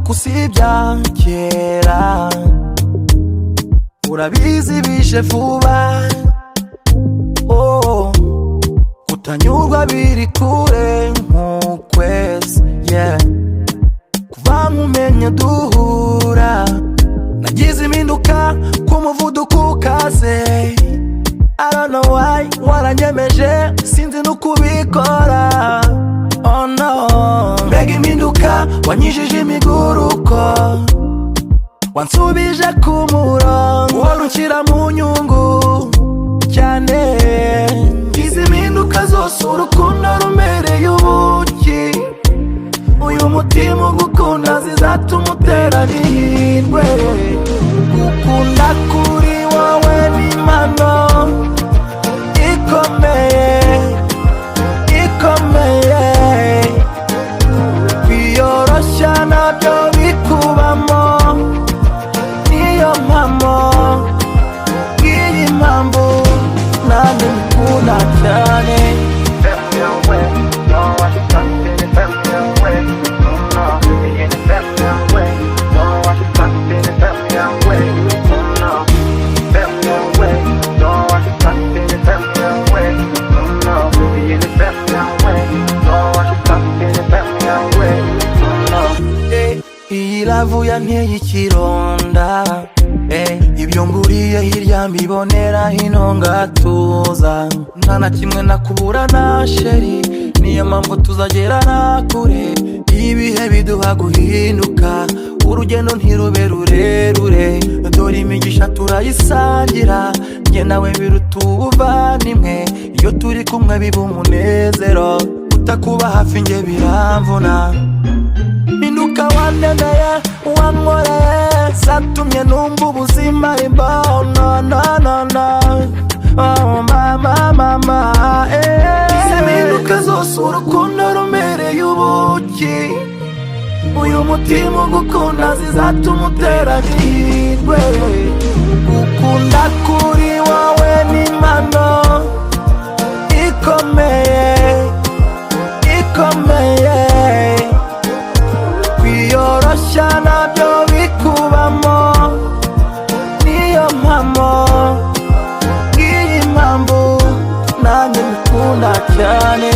koko usibya kera urabizi bije vuba oh kutanyurwa biri kure nk'ukwezi yeah kuva nkumenye duhura nagize impinduka ku muvuduko ukaze I don't know why waranyemeje sinzi n'ukubikora oh no mbega impinduka wanyijije imiguruko wansubije ku murongo worunshyira mu nyungu cyane izi impinduka zose urukundo rumereye ubuki uyu mutima ugukunda zizatuma utera n'ihirwe gukunda kuri wowe ni impano ikomeye ikomeye kwiyoroshya nabyo bikubamo niyo mpamo ngiyi mpamvu nanjye ngukunda cyane iyi lavu yanteye ikironda ibyo nguriye hirya mbibonera hino ngatuza nta na kimwe nakubura na sheri niyo mpamvu tuzagerana kure ibihe biduha guhinduka urugendo ntirube rurerure dore imigisha turayisangira njye nawe biruta ubuvandimwe iyo turi kumwe biba umunezero utakuba hafi njye biramvuna impinduka wandemeye wankoreye zatumye numva ubuzima ari no no no no oh mama mama izi impinduka zose urukundo rumereye ubuki uyu mutima ugukunda zizatuma utera n'ihirwe gukunda kuri wowe ni impano ikomeye ikomeye kwiyoroshya nabyo bikubamo niyo mpamo ngiyi mpamvu nanjye ngukunda cyane